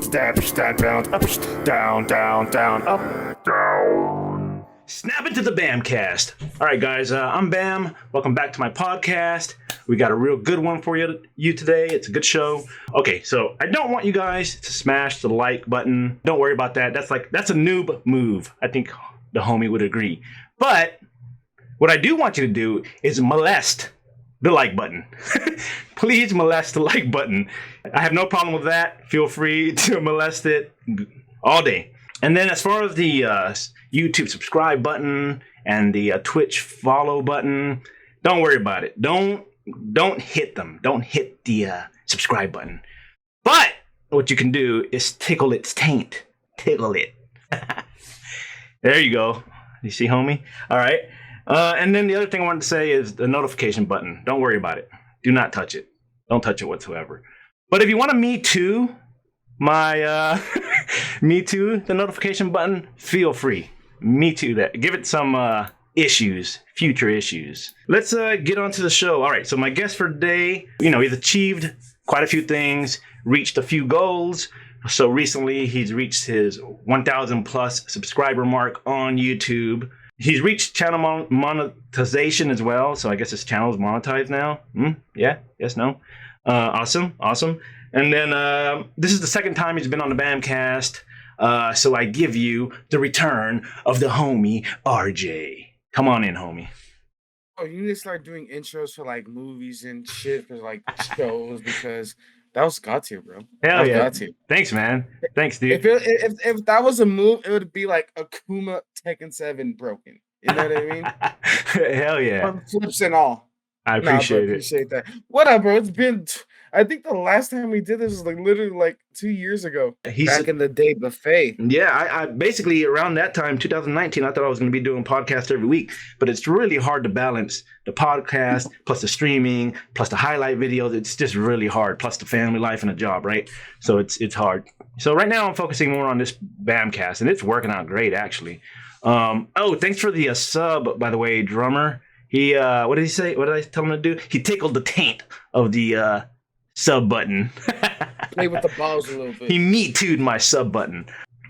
stab, stab, bounce, up, down, down, down, up, down. Snap into the BAMcast. All right, guys, I'm Bam. Welcome back to my podcast. We got a real good one for you today. It's a good show. Okay, so I don't want you guys to smash the like button. Don't worry about that. That's a noob move. I think the homie would agree. But what I do want you to do is molest the like button. Please molest the like button. I have no problem with that. Feel free to molest it all day. And then as far as the YouTube subscribe button and the Twitch follow button, don't worry about it. Don't hit them. Don't hit the subscribe button. But what you can do is tickle its taint. Tickle it. There you go. You see, homie? All right. And then the other thing I wanted to say is the notification button. Don't worry about it. Do not touch it. Don't touch it whatsoever. But if you want to me too the notification button, feel free. Me too that. Give it some future issues. Let's get on to the show. All right, so my guest for today, he's achieved quite a few things, reached a few goals. So recently he's reached his 1,000 plus subscriber mark on YouTube. He's reached channel monetization as well. So I guess his channel is monetized now. Yeah, yes, no. Awesome. And then this is the second time he's been on the BAMcast. So I give you the return of the homie Rjay. Come on in, homie. Oh, you need to start doing intros for like movies and shit for like shows because that was God tier, bro. Hell yeah. Thanks, man. Thanks, dude. If that was a move, it would be like Akuma Tekken 7 broken. You know what I mean? Hell yeah. From flips and all. I appreciate that. What up, bro? It's been, I think the last time we did this was like literally like 2 years ago. Back in the day buffet. Yeah, I basically around that time, 2019, I thought I was going to be doing podcasts every week, but it's really hard to balance the podcast plus the streaming plus the highlight videos. It's just really hard. Plus the family life and a job, right? So it's hard. So right now I'm focusing more on this BAMcast, and it's working out great actually. Thanks for the sub, by the way, drummer. He what did he say? What did I tell him to do? He tickled the taint of the sub button. Play with the balls a little bit. He me too'd my sub button.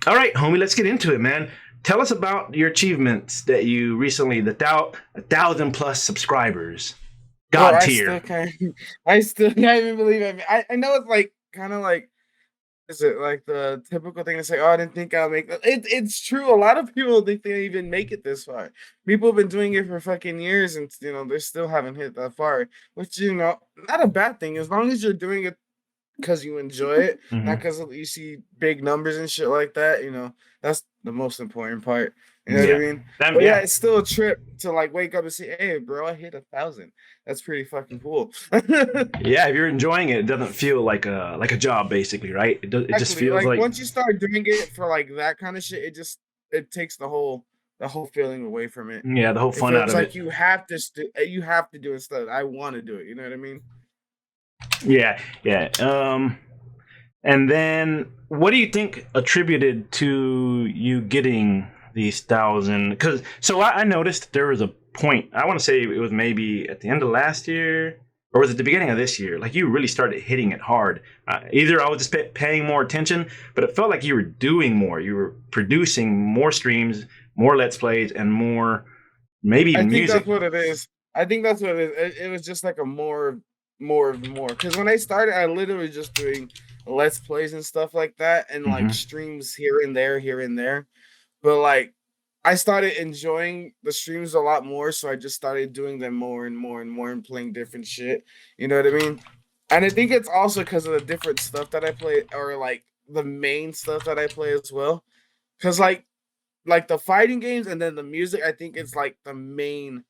All right, homie, let's get into it, man. Tell us about your achievements that you recently, 1,000 plus subscribers. God tier. I still can't even believe it. I know it's like kind of like, is it like the typical thing to say, oh, I didn't think I'll make it. It's true. A lot of people think they even make it this far. People have been doing it for fucking years and, they still haven't hit that far, which, not a bad thing. As long as you're doing it because you enjoy it, not because you see big numbers and shit like that, that's the most important part. You know what I mean? Yeah, it's still a trip to like wake up and say, hey, bro, I hit 1,000. That's pretty fucking cool. Yeah, if you're enjoying it, it doesn't feel like a job, basically, right? It just feels like once you start doing it for like that kind of shit, it takes the whole feeling away from it. Yeah, the whole fun out of it. It's like you have to do it instead. I want to do it. You know what I mean? Yeah. And then what do you think attributed to you getting these 1,000? Because I noticed there was a point. I want to say it was maybe at the end of last year, or was it the beginning of this year? Like you really started hitting it hard. Either I was just paying more attention, but it felt like you were doing more. You were producing more streams, more Let's Plays, and more maybe even music. I think that's what it is. I think that's what it is. It was just like a more. Because when I started, I literally just doing Let's Plays and stuff like that, and like streams here and there. But like, I started enjoying the streams a lot more, so I just started doing them more and more and playing different shit. You know what I mean? And I think it's also because of the different stuff that I play, or like the main stuff that I play as well. Because like the fighting games and then the music, I think it's like the main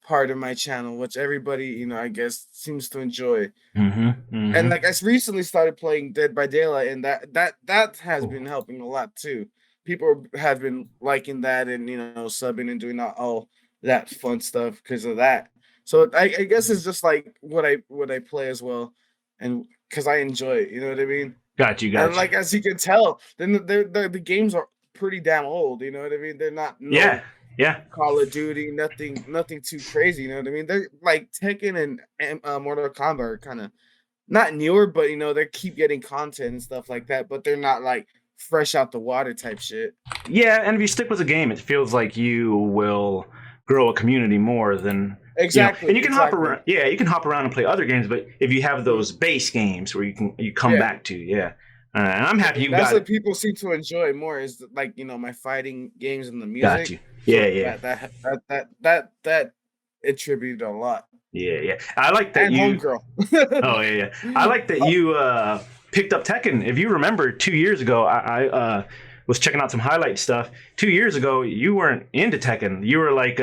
part of my channel, which everybody, I guess seems to enjoy. And like I recently started playing Dead by Daylight, and that has been helping a lot too. People have been liking that and subbing and doing all that fun stuff because of that. So I guess it's just like what I play as well, and because I enjoy it. You know what I mean? Got you. And like as you can tell, then the games are pretty damn old. You know what I mean? They're not. Yeah. Call of Duty, nothing too crazy. You know what I mean? They're like Tekken and Mortal Kombat are kind of not newer, but they keep getting content and stuff like that, but they're not like fresh out the water type shit. Yeah, and if you stick with the game, it feels like you will grow a community more than Exactly. and you can hop around. Yeah, you can hop around and play other games, but if you have those base games where you come back to, and I'm happy you That's got what it. people seem to enjoy more is like my fighting games and the music. Got you. Yeah, That attributed a lot. Yeah. I like that and you. Homegirl. Oh yeah. I like that you picked up Tekken. If you remember, 2 years ago, I was checking out some highlight stuff. 2 years ago, you weren't into Tekken. You were like,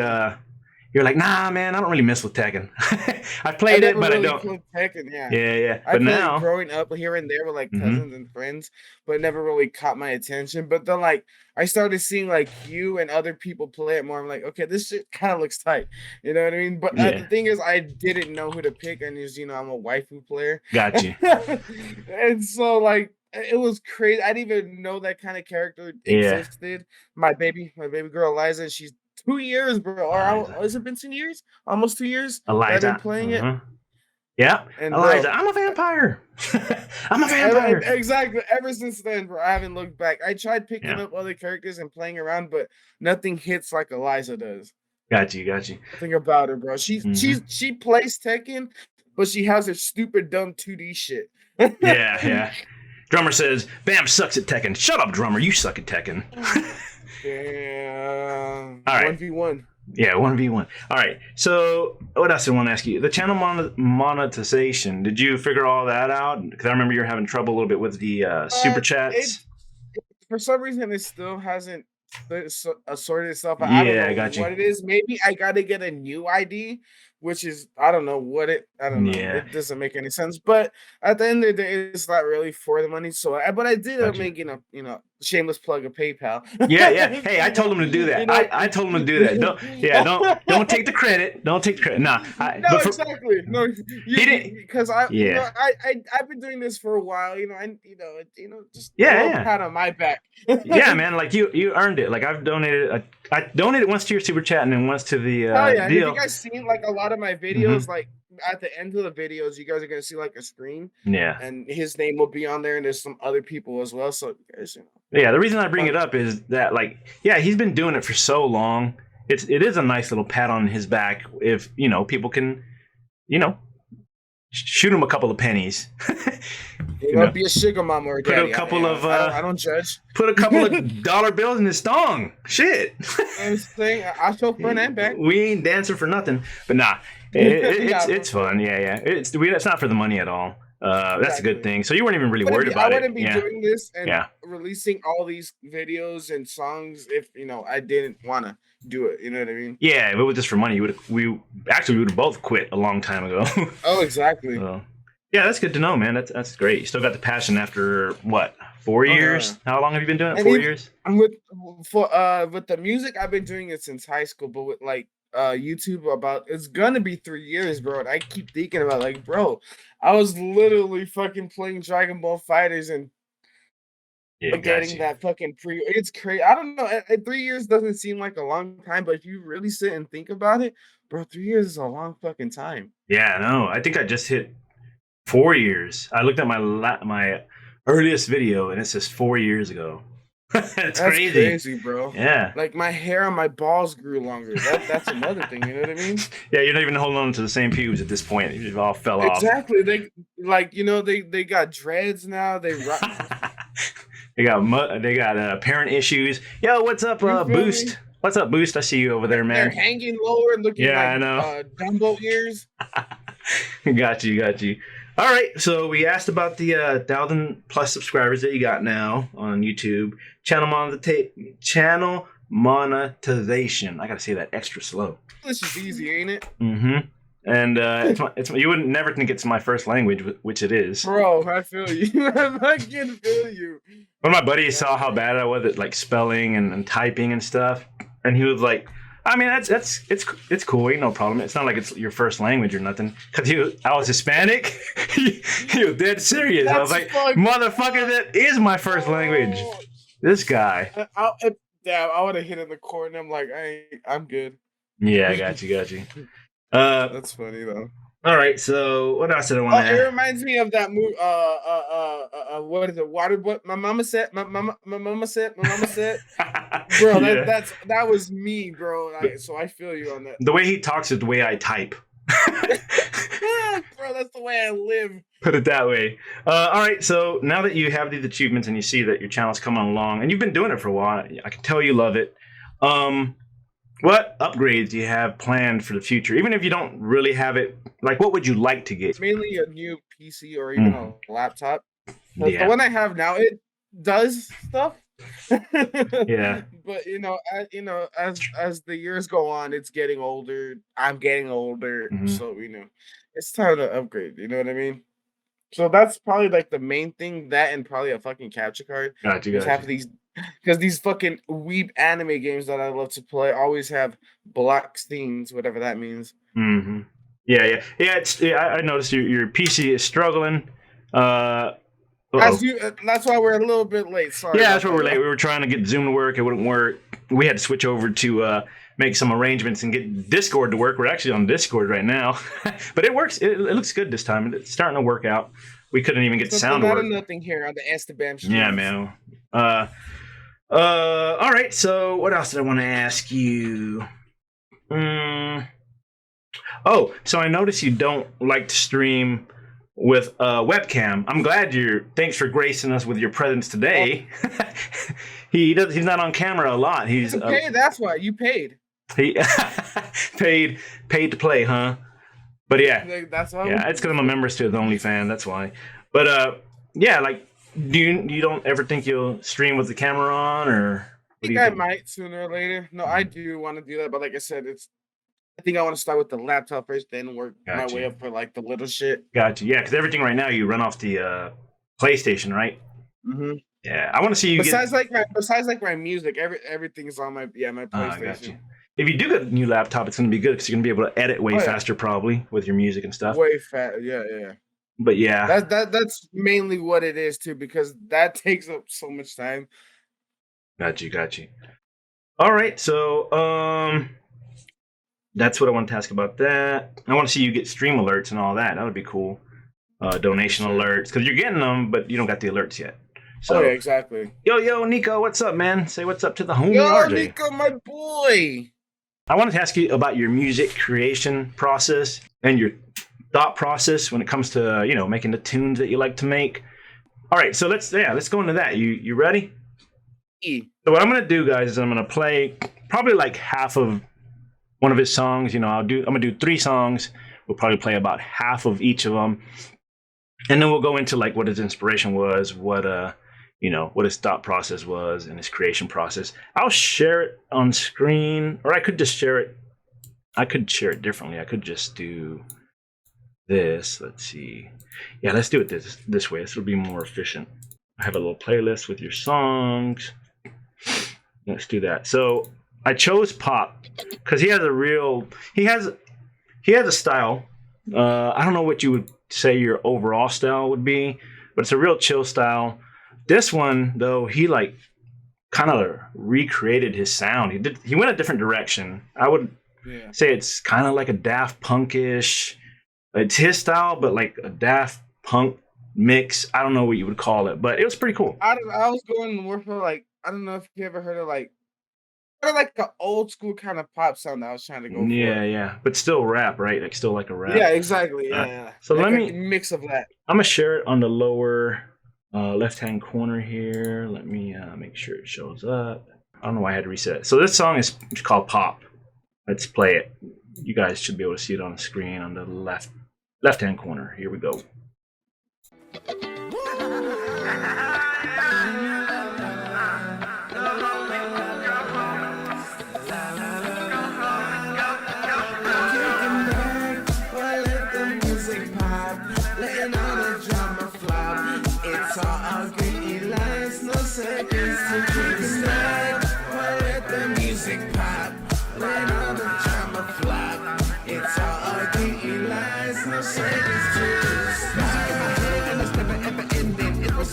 nah, man, I don't really mess with Tekken. I played it, but I don't. Tekken, yeah. Yeah. I But played now, growing up here and there with like cousins and friends, but it never really caught my attention. But then like I started seeing like you and other people play it more. I'm like, okay, this shit kind of looks tight. You know what I mean? But the thing is, I didn't know who to pick, and I'm a waifu player. Got you. And so like it was crazy. I didn't even know that kind of character existed. My baby girl Eliza, she's 2 years, bro. Or has it been 2 years? Almost 2 years. Eliza. I've been playing it. Yeah, and Eliza, I'm a vampire. I'm a vampire. Exactly. Ever since then, bro, I haven't looked back. I tried picking up other characters and playing around, but nothing hits like Eliza does. Got you. Think about her, bro. She plays Tekken, but she has her stupid dumb 2D shit. Yeah. Drummer says, "Bam sucks at Tekken." Shut up, Drummer. You suck at Tekken. Damn. All right. 1v1. Yeah, 1v1. All right. So, what else did I want to ask you? The channel monetization. Did you figure all that out? Because I remember you were having trouble a little bit with the super chats. For some reason, it still hasn't sorted itself out. I got you. What it is? Maybe I got to get a new ID, which is I don't know. It doesn't make any sense. But at the end of the day, it's not really for the money. So, but I did make shameless plug of PayPal. Yeah. Hey, I told him to do that. I told him to do that. Don't take the credit. Don't take the credit. Nah. Exactly. No, he didn't because I've been doing this for a while. Just pat on my back. Yeah, man. Like you earned it. Like I've donated. I donated once to your super chat and then once to the deal. Have you guys seen like a lot of my videos? Like at the end of the videos, you guys are gonna see like a screen. Yeah. And his name will be on there, and there's some other people as well. So you guys, Yeah, the reason I bring it up is that he's been doing it for so long. It is a nice little pat on his back if people can, shoot him a couple of pennies. Be a sugar mama or daddy. Put a couple of I don't judge. Put a couple of dollar bills in his thong. Shit. I'm saying I show front and back. We ain't dancing for nothing, but nah, it's fun. Yeah. It's not for the money at all. That's a good thing. So you weren't even really worried about it. I wouldn't be doing this and releasing all these videos and songs if I didn't want to do it. You know what I mean? Yeah, if it was just for money, we would have both quit a long time ago. Oh, exactly. Yeah, that's good to know, man. That's great. You still got the passion after what? 4 years? How long have you been doing it? 4 years? I'm with the music. I've been doing it since high school, but with YouTube it's gonna be 3 years, bro. And I keep thinking about bro, I was literally fucking playing Dragon Ball Fighters and getting that fucking it's crazy. I don't know. 3 years doesn't seem like a long time, but if you really sit and think about it, bro, 3 years is a long fucking time. Yeah, no, I think I just hit 4 years. I looked at my earliest video and it says 4 years ago. That's crazy, bro. Yeah. Like my hair on my balls grew longer. That's another thing. You know what I mean? Yeah, you're not even holding on to the same pubes at this point. It all fell off. Exactly. They got dreads now. They got parent issues. Yo, what's up, Boost? Me? What's up, Boost? I see you over there, man. They're hanging lower and looking I know. Dumbo ears. Got you. All right, so we asked about the 1,000+ subscribers that you got now on YouTube. Channel monetization. I gotta say that extra slow. This is easy, ain't it? Mm-hmm. And you wouldn't never think it's my first language, which it is. Bro, I feel you. I can feel you. One of my buddies saw how bad I was at spelling and typing and stuff, and he was like, I mean, it's cool, ain't no problem. It's not like it's your first language or nothing. Because I was Hispanic. he was dead serious. I was like, motherfucker, that is my first language. This guy. I would have hit in the corner. I'm like, I'm good. Yeah, I got you. That's funny though. All right. So what else did I want Oh, to it add? reminds me of that movie. What is it? Water boy. My mama said. My mama said. My mama said. Bro, Yeah. that was me, bro. So I feel you on that. The way he talks is the way I type. Bro, that's the way I live. Put it that way. All right. So now that you have these achievements and you see that your channel's coming along, and you've been doing it for a while, I can tell you love it. What upgrades do you have planned for the future? Even if you don't really have it, like what would you like to get? Mainly a new PC or even a laptop. The Yeah. one I have now, it does stuff. Yeah. But as the years go on, it's getting older. I'm getting older, so it's time to upgrade. You know what I mean? So that's probably like the main thing. That and probably a fucking capture card. Because half of these fucking weeb anime games that I love to play always have black scenes, whatever that means. Mm-hmm. Yeah. I noticed your PC is struggling. That's why we're a little bit late. Sorry. Yeah, that's why we're late. We were trying to get Zoom to work. It wouldn't work. We had to switch over to make some arrangements and get Discord to work. We're actually on Discord right now, but it works. It looks good this time. It's starting to work out. We couldn't even get the sound to work. Nothing here on the esteBAM streams. Yeah, man. All right. So what else did I want to ask you? Oh, so I noticed you don't like to stream with a webcam. I'm glad thanks for gracing us with your presence today. He's not on camera a lot. He's okay, that's why you paid. He paid to play, huh? But yeah, that's why. Yeah, it's because I'm a member to the OnlyFans. That's why. But yeah, like, you don't ever think you'll stream with the camera on, or? I think I might sooner or later. No, I do want to do that, but like I said, I think I want to start with the laptop first, then work my way up for like the little shit. Gotcha. Yeah, because everything right now you run off the PlayStation, right? Mm-hmm. Yeah, I want to see you. Besides my music, everything's on my PlayStation. If you do get a new laptop, it's going to be good because you're going to be able to edit way faster, probably, with your music and stuff. Way fast, yeah. But yeah, that's mainly what it is too, because that takes up so much time. Got you. All right, so that's what I want to ask about that. I want to see you get stream alerts and all that. That would be cool. Donation alerts, because you're getting them, but you don't got the alerts yet. So, yeah, exactly. Yo, Nico, what's up, man? Say what's up to the homie Rjay. Nico, my boy. I wanted to ask you about your music creation process and your thought process when it comes to, making the tunes that you like to make. All right, so let's go into that. You ready? So what I'm gonna do, guys, is I'm gonna play probably like half of one of his songs. I'm gonna do 3 songs. We'll probably play about half of each of them, and then we'll go into like what his inspiration was, what his thought process was, and his creation process. I'll share it on screen, or I could just share it. I could share it differently. I could just do this. Let's see. Yeah, let's do it this way. This will be more efficient. I have a little playlist with your songs. Let's do that. So I chose pop because he has a style. I don't know what you would say your overall style would be, but it's a real chill style. This one, though, he like kind of recreated his sound. He went a different direction. I would say it's kind of like a Daft Punk-ish. It's his style, but like a Daft Punk mix. I don't know what you would call it, but it was pretty cool. I was going more for like, I don't know if you ever heard of like an old school kind of pop sound that I was trying to go for. Yeah, but still rap, right? Like still like a rap. Yeah, exactly. Yeah. So like let me mix of that. I'm gonna share it on the lower left-hand corner here. Let me make sure it shows up. I don't know why I had to reset it. So this song is called Pop. Let's play it. You guys should be able to see it on the screen on the left-hand corner. Here we go.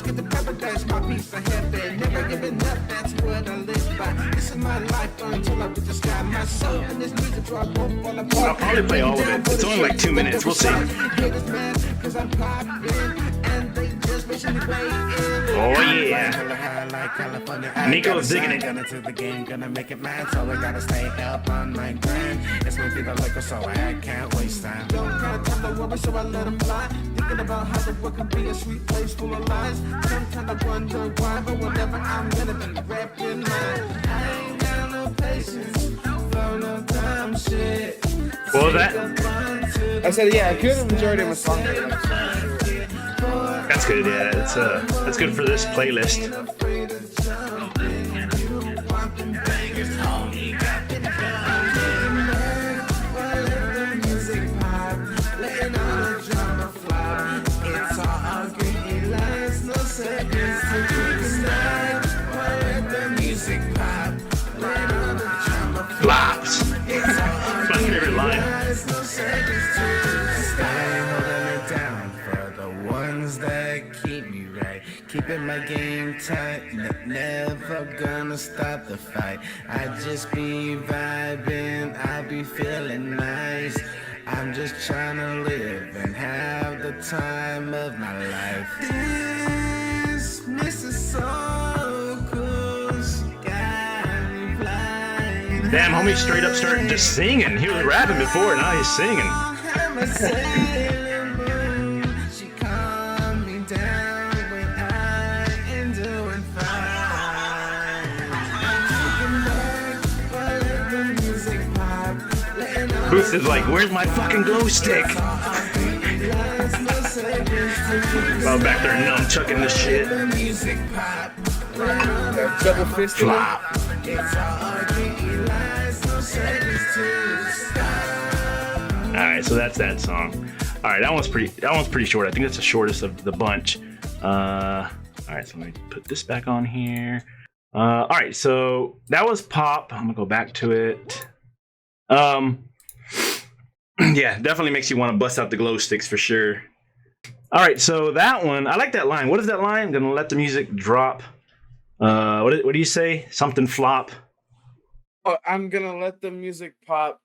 Get the paradise, my piece of heaven. Never giving up, that's what I live by. I'll probably play all of it. It's only like 2 minutes. We'll see. Oh yeah. Nico's digging it. Gonna to the game, gonna make it mine. So I gotta stay up on my grind. It's gonna be the liquor, so I can't waste time. Don't got time to worry, so I let them fly. Thinking about how the world can be a sweet place full of lies. Sometimes I wonder why, but whenever I'm gonna be rapping mine. I ain't got no patience for no dumb shit. What was that? I said, yeah, a good majority of my songs are like That's good, yeah. That's good for this playlist. Flops. That's my favorite line. Keeping my game tight, never gonna stop the fight. I just be vibing, I be feeling nice. I'm just trying to live and have the time of my life. This Mississauga got me flying. Damn, homie straight up started just singing. He was rapping before, now he's singing. Booth is like, where's my fucking glow stick? I'm back there nunchucking this shit. double fist. Flop. Alright, so that's that song. Alright, that one's pretty short. I think that's the shortest of the bunch. Alright, so let me put this back on here. Alright, so that was pop. I'm gonna go back to it. Yeah, definitely makes you want to bust out the glow sticks for sure. All right, so that one, I like that line. What is that line? I'm gonna let the music drop. What do you say? Something flop. Oh, I'm gonna let the music pop.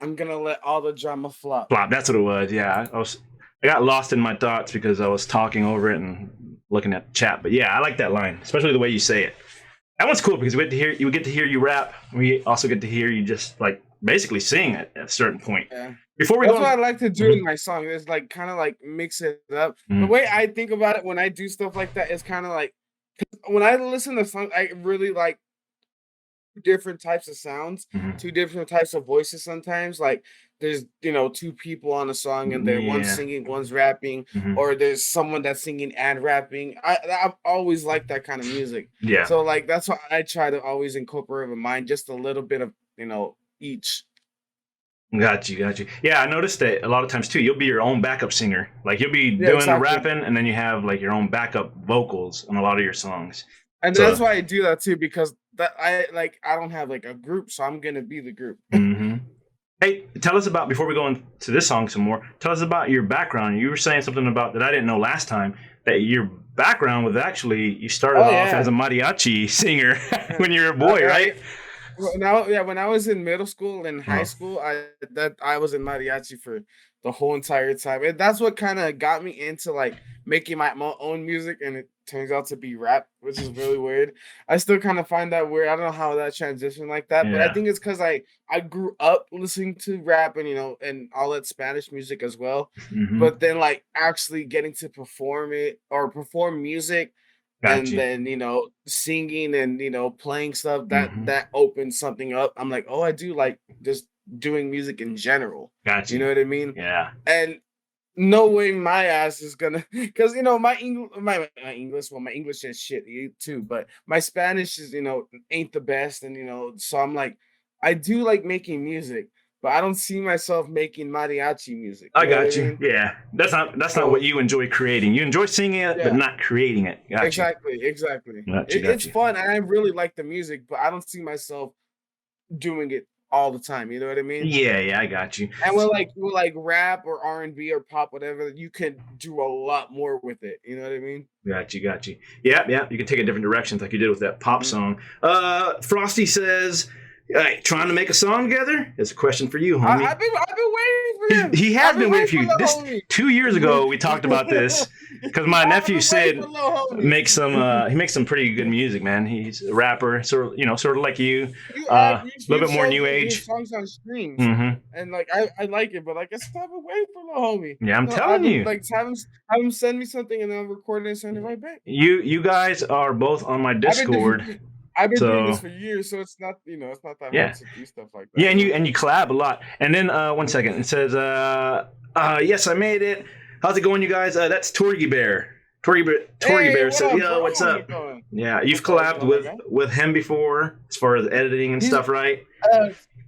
I'm gonna let all the drama flop. Flop. That's what it was. Yeah, I got lost in my thoughts because I was talking over it and looking at the chat. But yeah, I like that line, especially the way you say it. That one's cool because we get to hear you rap. We also get to hear you just like basically sing at a certain point. Yeah. Before we That's go, what I like to do in my song. Is like kind of like mix it up. The way I think about it when I do stuff like that is kind of like when I listen to songs, I really like different types of sounds, two different types of voices. Sometimes like there's two people on a song and they're one's singing, one's rapping, or there's someone that's singing and rapping. I've always liked that kind of music. Yeah. So like that's why I try to always incorporate in mine just a little bit of each. Got you. Yeah, I noticed that a lot of times too. You'll be your own backup singer. Like you'll be doing the rapping, and then you have like your own backup vocals on a lot of your songs. And so, that's why I do that too, because that I don't have like a group, so I'm gonna be the group. Hey, tell us about before we go into this song some more. Tell us about your background. You were saying something about that I didn't know last time. That your background was actually you started off as a mariachi singer when you were a boy, right? When I was in middle school and high school, I was in mariachi for the whole entire time, and that's what kind of got me into like making my own music, and it turns out to be rap, which is really weird. I still kind of find that weird. I don't know how that transitioned like that, but I think it's because I grew up listening to rap and and all that Spanish music as well, but then like actually getting to perform it or perform music. And then singing and playing stuff that opens something up. I'm like, oh, I do like just doing music in general. Gotcha. You know what I mean? Yeah. And no way my ass is gonna, because my English is shit too, but my Spanish is ain't the best, and so I'm like, I do like making music, but I don't see myself making mariachi music. I got you. Yeah, that's not what you enjoy creating. You enjoy singing it, but not creating it. Exactly. Gotcha. It's fun, and I really like the music, but I don't see myself doing it all the time. You know what I mean? Yeah, I got you. And with like rap or R&B or pop, whatever, you can do a lot more with it. You know what I mean? Got you. Yeah. You can take it different directions like you did with that pop song. Frosty says, hey, trying to make a song together? It's a question for you, homie. I've been waiting for him. He has been waiting for you. This homie. 2 years ago we talked about this because my nephew Sid he makes some pretty good music, man. He's a rapper, sort of like you, you a little bit more showed new me age. his songs on streams, Mm-hmm. and like I like it, but like I still have been waiting for the homie. Yeah, I'm telling you. Like have him send me something and then I'll record it and send it right back. You guys are both on my Discord. I've been doing this for years, so it's not it's not that hard to do stuff like that. Yeah, and you collab a lot. And then 1 second, it says, yes, I made it. How's it going, you guys? That's Torgy Bear. Torgy Bear said, yo, what's up? Yeah, you've collabed with him before as far as editing and stuff, right?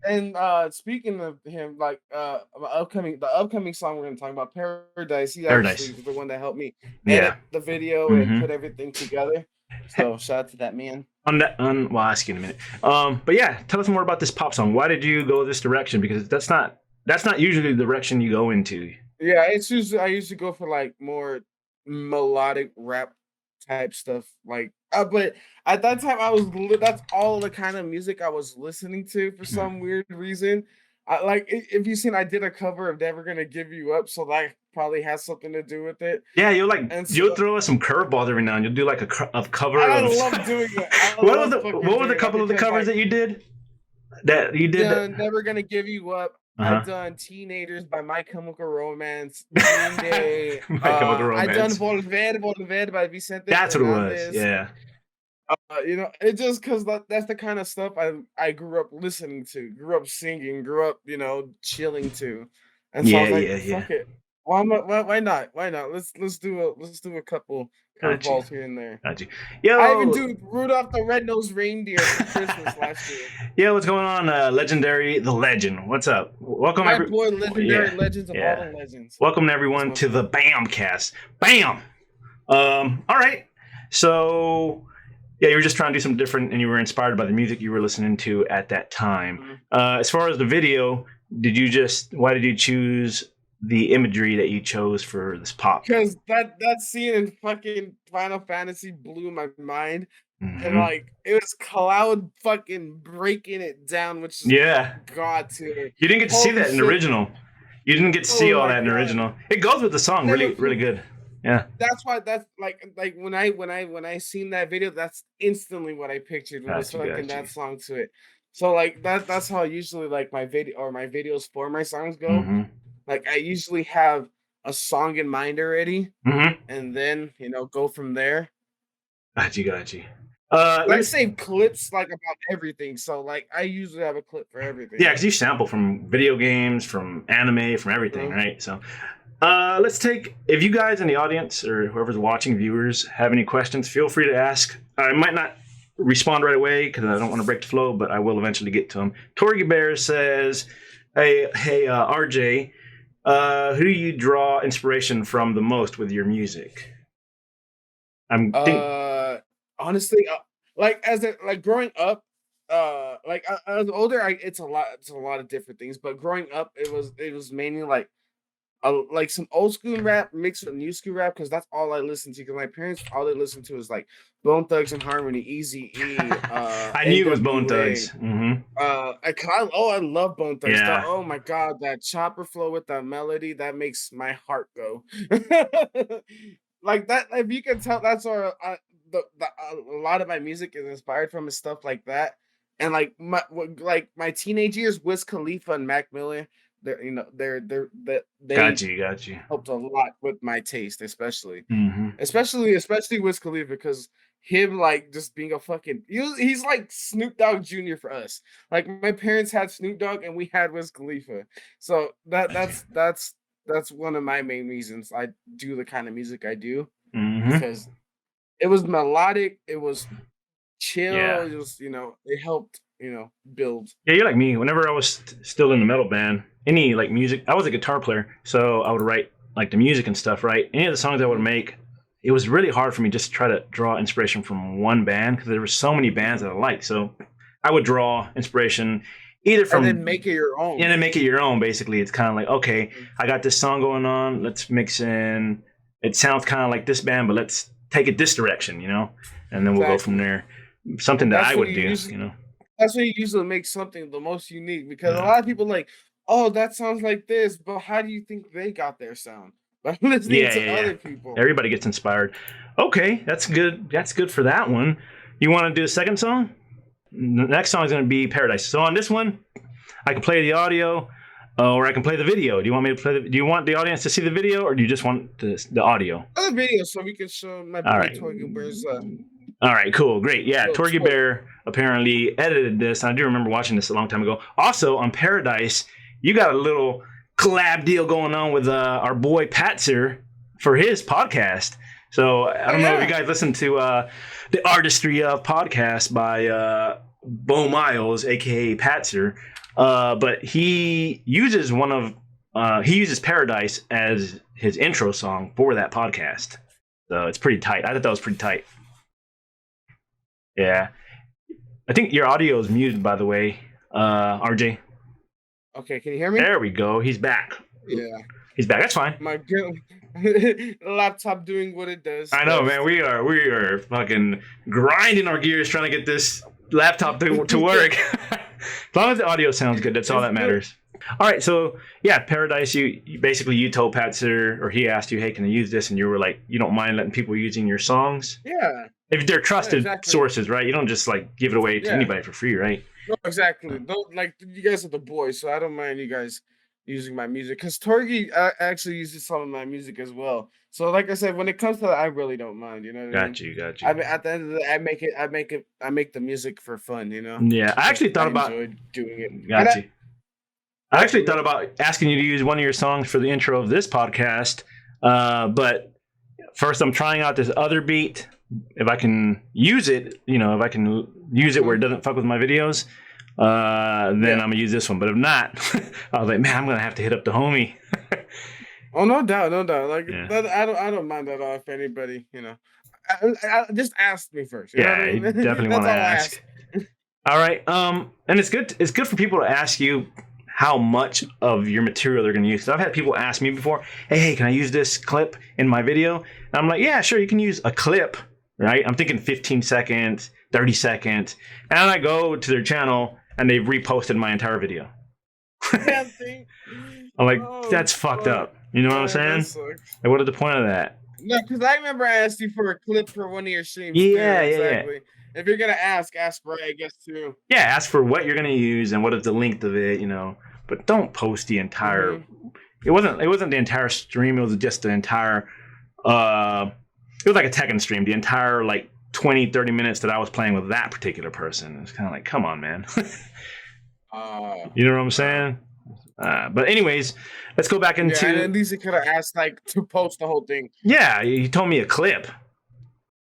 And speaking of him, like the upcoming song we're gonna talk about, Paradise. He actually was the one that helped me edit the video and put everything together. So shout out to that man. Well, I'll ask you in a minute. But yeah, tell us more about this pop song. Why did you go this direction? Because that's not usually the direction you go into. Yeah, I usually go for like more melodic rap type stuff. Like, but at that time that's all the kind of music I was listening to for some weird reason. If you've seen, I did a cover of "Never Gonna Give You Up," so that probably has something to do with it. Yeah, you'll throw us some curveballs every now and you'll do like a cover. I love doing it. What were the couple of the covers that you did? Never Gonna Give You Up. I've done "Teenagers" by My Chemical Romance. Green Day. My Chemical Romance. I've done "Volver" by Vicente. That's Fernandez. what it was. Yeah. It just because that's the kind of stuff I grew up listening to, grew up singing, grew up, chilling to, and so I was like, fuck it. Why not? Let's do a couple curveballs here and there. Got you. Yo, I even do Rudolph the Red-Nosed Reindeer for Christmas last year. Yeah, what's going on? Legendary the Legend. What's up? Welcome, my boy, Legendary Legends of all the legends. Welcome everyone to the BAMcast. Bam. All right. So. Yeah, you were just trying to do something different, and you were inspired by the music you were listening to at that time. As far as the video, why did you choose the imagery that you chose for this pop? Because that scene in fucking Final Fantasy blew my mind. And like it was Cloud fucking breaking it down, which is god tier. You didn't get to see that in the original. You didn't get to see all that in the original. It goes with the song really good. Yeah, that's why. That's like when I seen that video, that's instantly what I pictured was fucking that song to it. So like that's how usually like my videos for my songs go. Like I usually have a song in mind already, and then go from there. Got you. I save clips like about everything, so like I usually have a clip for everything. Yeah, because you sample from video games, from anime, from everything, right? So. Let's take, if you guys in the audience or whoever's watching, viewers, have any questions, feel free to ask. I might not respond right away because I don't want to break the flow, but I will eventually get to them. Torgy Bear says, hey, RJ, who do you draw inspiration from the most with your music? Honestly, growing up, as older, it's a lot of different things, but growing up, it was mainly like some old school rap mixed with new school rap because that's all I listen to. Because my parents, all they listen to is like Bone Thugs and Harmony, Eazy-E. I knew it was Bone Thugs. I love Bone Thugs. Yeah. Oh my god, that chopper flow with that melody that makes my heart go. Like that, if you can tell, that's a lot of my music is inspired from and stuff like that. And like my teenage years, Wiz Khalifa and Mac Miller. They got you helped a lot with my taste, especially Wiz Khalifa, because him like just being a fucking he's like Snoop Dogg Jr. for us. Like my parents had Snoop Dogg and we had Wiz Khalifa, so that's one of my main reasons I do the kind of music I do, because it was melodic, it was chill, it was it helped build. Yeah, you're like me. Whenever I was still in the metal band, any like music, I was a guitar player, so I would write like the music and stuff, right? Any of the songs I would make, it was really hard for me just to try to draw inspiration from one band because there were so many bands that I liked. So I would draw inspiration either from and then make it your own. and then make it your own. Basically, it's kind of like, okay, I got this song going on. Let's mix in. It sounds kind of like this band, but let's take it this direction, and then we'll go from there. Something that I would do, That's what you usually make something the most unique, because a lot of people like, oh, that sounds like this, but how do you think they got their sound? By listening to other people. Everybody gets inspired. Okay, that's good. That's good for that one. You want to do a second song? The next song is going to be Paradise. So on this one, I can play the audio, or I can play the video. Do you want me to play? Do you want the audience to see the video, or do you just want the audio? The video, so we can show my Torgy Bear's. All right, cool, great. Yeah, Torgy Bear apparently edited this. I do remember watching this a long time ago. Also, on Paradise, you got a little collab deal going on with our boy Patzer for his podcast. So I don't know if you guys listen to the Artistry of podcast by Bo Miles, aka Patzer, but he uses Paradise as his intro song for that podcast. So it's pretty tight. I thought that was pretty tight. Yeah. I think your audio is muted, by the way, RJ. Okay, can you hear me? There we go. He's back. Yeah. He's back. That's fine. My laptop doing what it does. I know, man. We are fucking grinding our gears trying to get this laptop to work. As long as the audio sounds good, that's all that matters. All right, so yeah, Paradise. You basically told Patzer, or he asked you, hey, can I use this? And you were like, you don't mind letting people using your songs? Yeah. If they're trusted sources, right? You don't just like give it away to anybody for free, right? No, exactly. Don't, like, you guys are the boys, so I don't mind you guys using my music, because Torgy actually uses some of my music as well. So like I said, when it comes to that, I really don't mind. You know what I mean? Got you. I mean, at the end of the day, I make the music for fun. Yeah, I actually thought about doing it. Got you. I actually thought about asking you to use one of your songs for the intro of this podcast, but first I'm trying out this other beat. If I can use it, if I can use it where it doesn't fuck with my videos, then I'm gonna use this one. But if not, I was like, man, I'm gonna have to hit up the homie. Oh, no doubt. Like I don't mind that all. If anybody, I just ask me first. You know what I mean? You definitely want to ask. All right, and it's good. It's good for people to ask you how much of your material they're going to use. So I've had people ask me before, hey, can I use this clip in my video? And I'm like, yeah, sure, you can use a clip, right? I'm thinking 15 seconds, 30 seconds. And I go to their channel and they've reposted my entire video. I'm like, that's fucked up. You know what I'm saying? Like, what is the point of that? No, because I remember I asked you for a clip for one of your streams. Yeah. If you're going to ask for it, I guess, too. Yeah, ask for what you're going to use and what is the length of it, But don't post the entire... Mm-hmm. It wasn't the entire stream. It was just the entire... it was like a Tekken stream. The entire, 20, 30 minutes that I was playing with that particular person. It's kind of like, come on, man. You know what I'm saying? But anyways, let's go back into... Yeah, and at least he could have asked, to post the whole thing. Yeah, he told me a clip.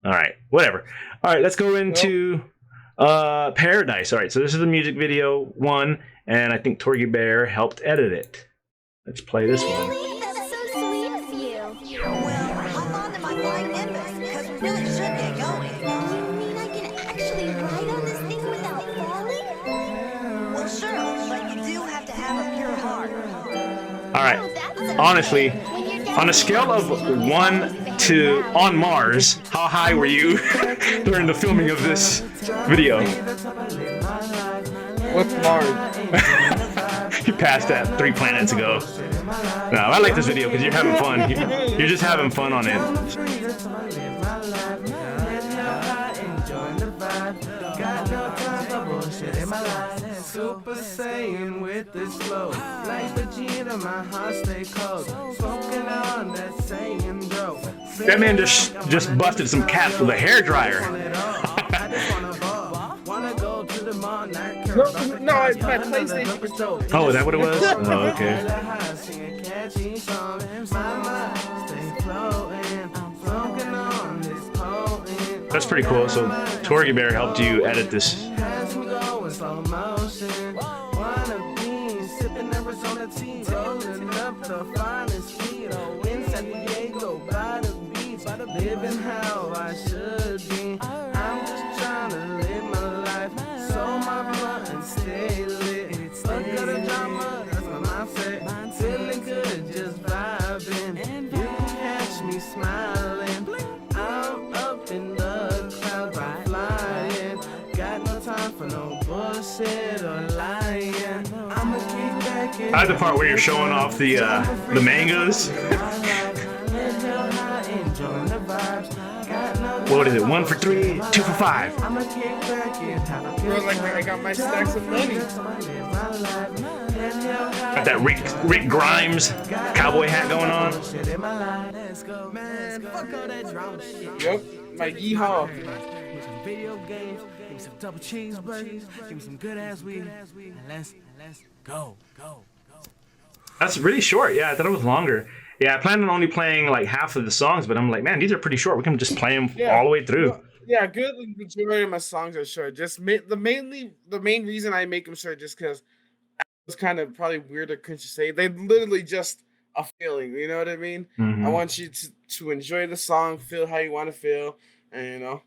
All right, whatever. All right, let's go into Paradise. All right, so this is the music video one, and I think Torgy Bear helped edit it. Let's play this one. Really? That's so sweet of you. Well, hop on to my flying nimbus, because we really should get going. You mean I can actually ride on this thing without falling? Well, sure, but you do have to have a pure heart. All right, honestly, on a scale of 1 to on Mars, how high were you during the filming of this video? What's Mars? You passed that 3 planets ago. No, I like this video because you're having fun. You're just having fun on it. Super Saiyan with this flow, like Vegeta, my heart stay cold. Smoking on that Saiyan bro. That man just busted some cats with a hairdryer. No, it's my PlayStation. Oh, is that what it was? Oh, okay. That's pretty cool. So Torgy Bear helped you edit this. Living how I should be. I'm just trying to live my life, so my blunt and stay lit. time for no bullshit or lying. I'ma kick back and I like the part where you're showing off the mangoes. What is it? 1 for 3, 2 for 5. I'ma kick back and have a Bro, like I got my stacks of money. Got that Rick Grimes cowboy hat going on. Man, fuck all that drama shit. Yep, my yeehaw. Give me some video games, give me some double cheeseburgers, give me some good ass weed, and let's go. That's really short. Yeah, I thought it was longer. Yeah, I planned on only playing like half of the songs, but I'm like, man, these are pretty short. We can just play them all the way through. Yeah, good. The majority of my songs are short. Just the main reason I make them short just because it's kind of probably weird or cringe to say. They literally just a feeling. You know what I mean? Mhm. I want you to enjoy the song, feel how you want to feel, and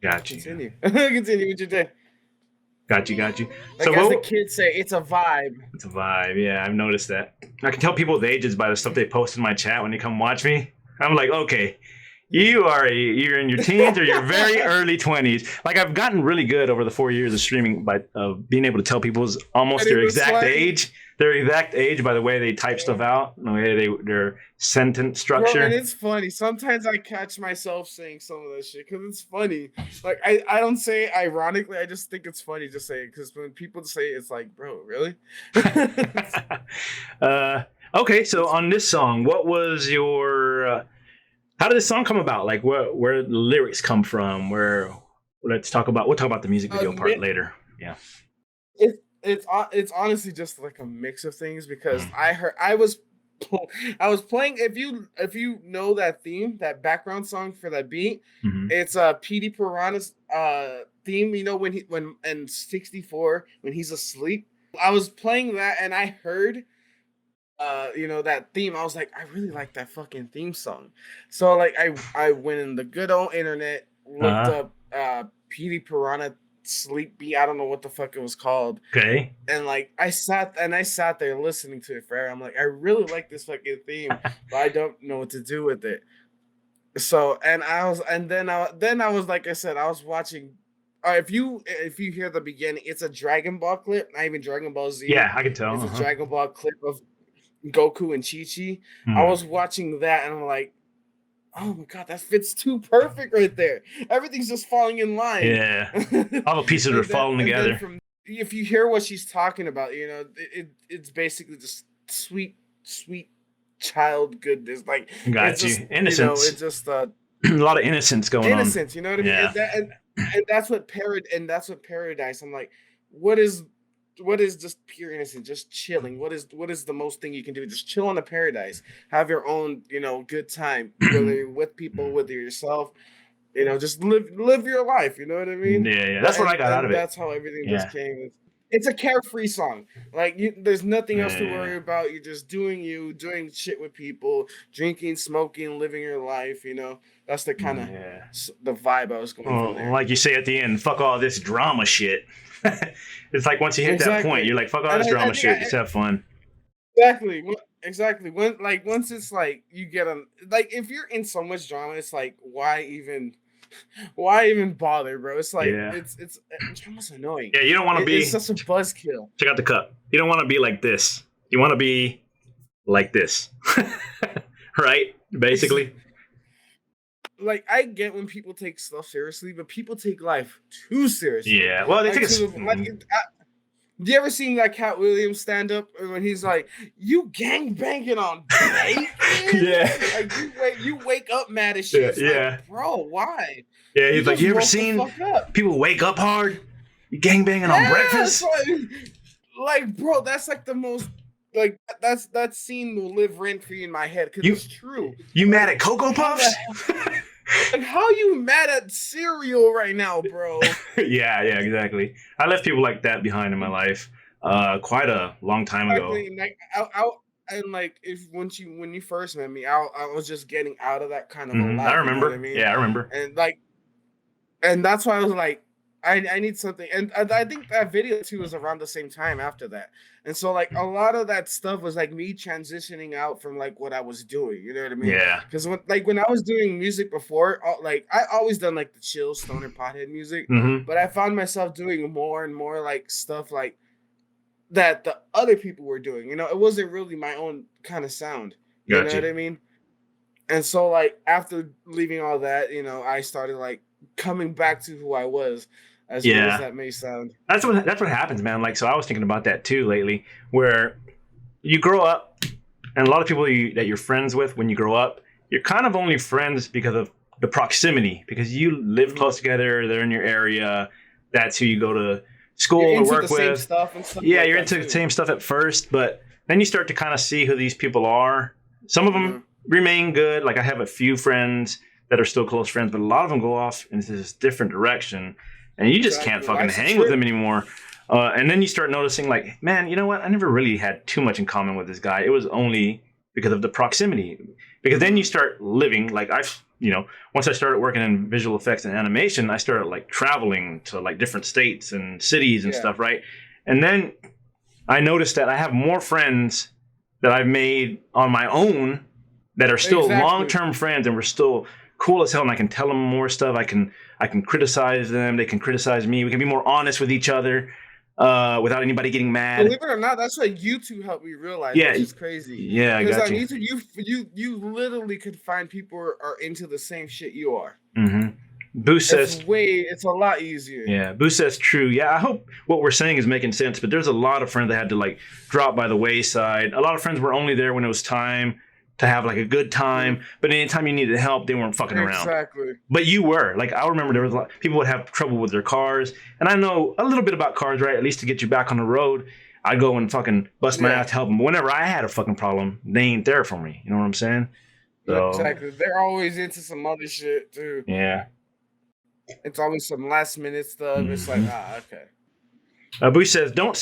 Gotcha. continue. Continue with your day. Got you. Like So as the kids say, it's a vibe. it's a vibe. Yeah, I've noticed that. I can tell people's ages by the stuff they post in my chat when they come watch me. I'm like, okay, you're in your teens or your very early 20s. Like I've gotten really good over the 4 years of streaming by being able to tell people's almost their exact age. Their exact age by the way they type stuff out, the way their sentence structure. Bro, and it's funny. Sometimes I catch myself saying some of that shit because it's funny. Like I don't say it ironically. I just think it's funny to say it because when people say it, it's like, bro, really? Okay, so on this song, what was your? How did this song come about? Like, where the lyrics come from? We'll talk about the music video part later. Yeah. It's honestly just like a mix of things because I was playing. If you know that theme, that background song for that beat, it's PD Piranha's theme. You know when in 64 when he's asleep. I was playing that and I heard that theme. I was like, I really like that fucking theme song. So like I went in the good old internet, looked up PD Piranha sleep beat. I don't know what the fuck it was called. Okay. And like I sat there listening to it forever. I'm like, I really like this fucking theme, but I don't know what to do with it. So then I was like I said, I was watching. If you hear the beginning, it's a Dragon Ball clip, not even Dragon Ball Z. Yeah, I can tell. It's a Dragon Ball clip of Goku and Chi-Chi. I was watching that and I'm like, oh my god, that fits too perfect right there. Everything's just falling in line. Yeah, all the pieces are falling together. If you hear what she's talking about, it's basically just sweet child goodness. Like, got you. Innocence. It's just a lot of innocence going on. Innocence, you know what I mean? Yeah. And that's what Paradise. I'm like, what is just pure innocence, just chilling? What is the most thing you can do? Just chill on the paradise, have your own, good time, whether you're with people, whether you're yourself, just live your life. You know what I mean? Yeah. That's what I got out of it. That's how everything just came. It's a carefree song. Like there's nothing else to worry about. You're just doing shit with people, drinking, smoking, living your life. That's the kind of the vibe I was going for there. Like you say at the end, fuck all this drama shit. It's like once you hit that point, you're like, fuck all this drama shit. Just have fun. Exactly. Once it's like you get if you're in so much drama, it's like why even bother, bro? It's like it's drama's annoying. Yeah, you don't want to be. It's such a buzzkill. Check out the cup. You don't want to be like this. You want to be like this, right? Basically. Like I get when people take stuff seriously, but people take life too seriously. Yeah, well, they take it. Do you ever seen that Cat Williams stand up when he's like, "You gang banging on bacon?" Yeah, like you wake up mad as shit. Yeah, like, bro, why? Yeah, he's like, you ever seen people wake up hard? You gang banging on breakfast? Like, bro, that's like the most. Like that scene will live rent free in my head because it's true. You mad at Cocoa Puffs? Like, how you mad at cereal right now, bro? yeah, exactly. I left people like that behind in my life, quite a long time ago. When you first met me, I was just getting out of that kind of a life. I remember. You know what I mean? Yeah, I remember. And that's why I was like, I need something, and I think that video too was around the same time after that, and so like a lot of that stuff was like me transitioning out from like what I was doing, you know what I mean? Yeah. Because when I was doing music before, like I always done like the chill stoner pothead music, Mm-hmm. but I found myself doing more and more like stuff like that the other people were doing. You know, it wasn't really my own kind of sound. You know Gotcha. what I mean? And so like after leaving all that, you know, I started like coming back to who I was, as weird as that may sound. That's what happens, man. Like, so I was thinking about that too lately, where you grow up, and a lot of people that you're friends with when you grow up, you're kind of only friends because of the proximity, because you live close together, they're in your area, that's who you go to school You're or into work the same with. stuff and stuff Yeah, like you're that into the too. same stuff at first, but then you start to kind of see who these people are. Some of them remain good. Like I have a few friends that are still close friends, but a lot of them go off into this different direction, and you just can't fucking Life's a hang with trip. them anymore. And then you start noticing, like, man, you know what? I never really had too much in common with this guy. It was only because of the proximity. Because then you start living, like once I started working in visual effects and animation, I started like traveling to like different states and cities and stuff, right? And then I noticed that I have more friends that I've made on my own that are still long-term friends, and we're still cool as hell, and I can tell them more stuff. I can criticize them. They can criticize me. We can be more honest with each other without anybody getting mad. Believe it or not, that's what YouTube helped me realize. Yeah, Which is crazy. Yeah, I because got on you. YouTube, you literally could find people who are into the same shit you are. Mm-hmm. Boost says, it's a lot easier. Yeah, Boost says true. Yeah, I hope what we're saying is making sense, but there's a lot of friends that had to like drop by the wayside. A lot of friends were only there when it was time to have like a good time, but anytime you needed help, they weren't fucking around. Exactly. But you were. Like, I remember there was a lot, people would have trouble with their cars, and I know a little bit about cars, right? At least to get you back on the road. I'd go and fucking bust my ass to help them. Whenever I had a fucking problem, they ain't there for me. You know what I'm saying? So, exactly. They're always into some other shit too. Yeah. It's always some last minute stuff. It's like, okay. Bush says, don't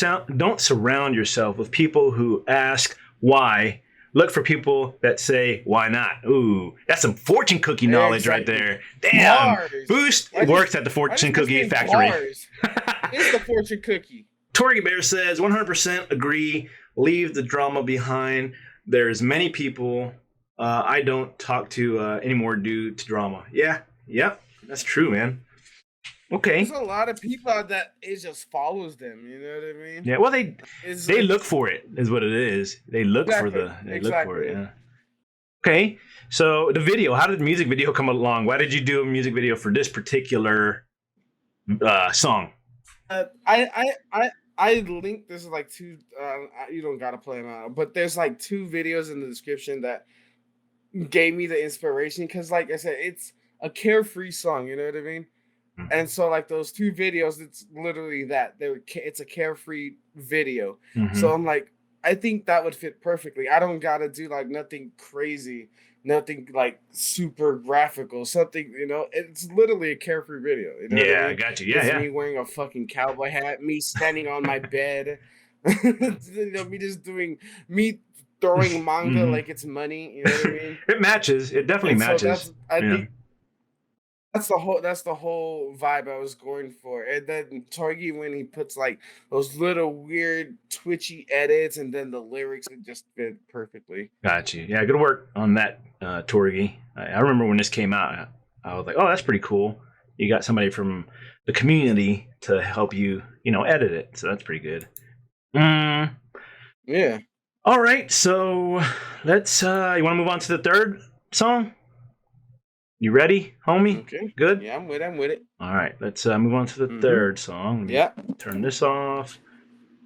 surround yourself with people who ask why. Look for people that say, why not? Ooh, that's some fortune cookie knowledge right there. Damn. Bars. Boost works at the fortune cookie factory. It's the fortune cookie. Tori Bear says, 100% agree. Leave the drama behind. There's many people I don't talk to anymore due to drama. Yeah. Yep. That's true, man. Okay. There's a lot of people out that it just follows them. You know what I mean? Yeah. Well, they look for it, is what it is. They look for look for it. Yeah. Okay. So the video. How did the music video come along? Why did you do a music video for this particular song? I linked this like two. You don't gotta play them out, but there's like two videos in the description that gave me the inspiration because, like I said, it's a carefree song. You know what I mean? And so, like those two videos, it's literally that. It's a carefree video. Mm-hmm. So I'm like, I think that would fit perfectly. I don't gotta do like nothing crazy, nothing like super graphical, something. You know, it's literally a carefree video. You know what I mean? I got you. Yeah, it's me wearing a fucking cowboy hat, me standing on my bed, you know, me throwing manga like it's money. You know what I mean? It matches. It definitely matches. So I think. That's the whole vibe I was going for. And then Torgi, when he puts like those little weird twitchy edits and then the lyrics, it just fit perfectly. Got you. Yeah, good work on that, Torgi. I remember when this came out, I was like, oh, that's pretty cool. You got somebody from the community to help you, edit it. So that's pretty good. Yeah. All right. So let's, you want to move on to the third song? You ready, homie? Okay. Good? Yeah, I'm with it. All right, let's move on to the third song. Yeah. Turn this off,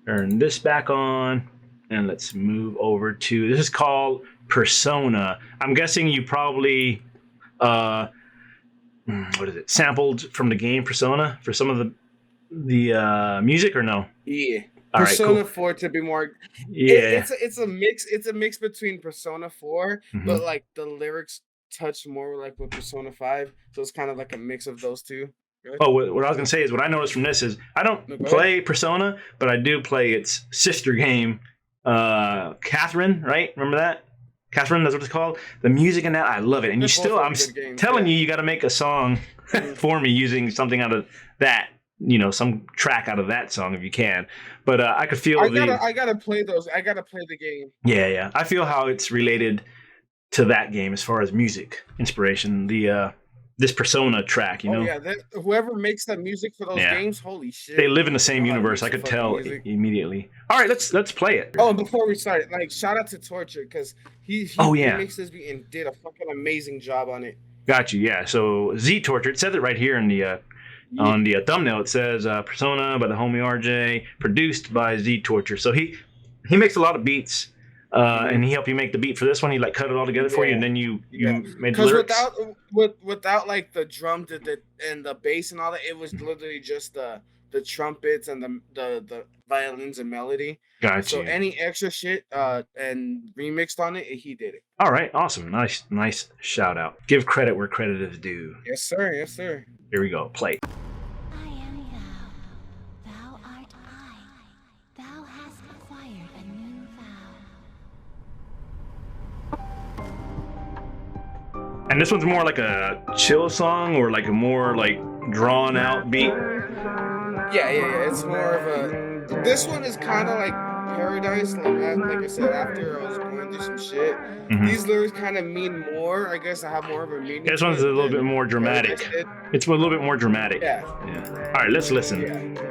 turn this back on, and let's move over to, this is called Persona. I'm guessing you probably, what is it, sampled from the game Persona for some of the music or no? Yeah. All Persona right, cool. 4 to be more. Yeah. It's a mix. It's a mix between Persona 4, but like the lyrics touch more like with Persona 5, so it's kind of like a mix of those two. Right? Oh, what I was gonna say is what I noticed from this is I don't play Persona, but I do play its sister game, Catherine. Right? Remember that? Catherine, that's what it's called. The music in that, I love it. And I'm telling you, you got to make a song for me using something out of that. some track out of that song if you can. But I could feel I gotta play those. I gotta play the game. Yeah. I feel how it's related to that game as far as music inspiration. This Persona track, Oh yeah, whoever makes that music for those games, holy shit! They live in the same know how to universe. I make could some fucking tell music. immediately. All right, let's play it. Oh, and before we start, like shout out to Torture because he mixed this beat and did a fucking amazing job on it. Got you. Yeah. So Z Torture. It says it right here in the on the thumbnail. It says Persona by the Homie Rjay, produced by Z Torture. So he makes a lot of beats. And he helped you make the beat for this one. He like cut it all together for you, and then you made the lyrics. Without like the drum and the bass and all that, it was literally just the trumpets and the violins and melody. Gotcha. So any extra shit and remixed on it, he did it. All right, awesome, nice shout out. Give credit where credit is due. Yes, sir. Yes, sir. Here we go. Play. I am thou, thou art I. Thou hast acquired a new vow. And this one's more like a chill song or like a more like drawn out beat. Yeah. It's more of a. This one is kind of like Paradise. Like I said, after I was going through some shit, these lyrics kind of mean more. I guess I have more of a meaning. This one's a little bit more dramatic. It's a little bit more dramatic. Yeah. All right, let's listen. Yeah.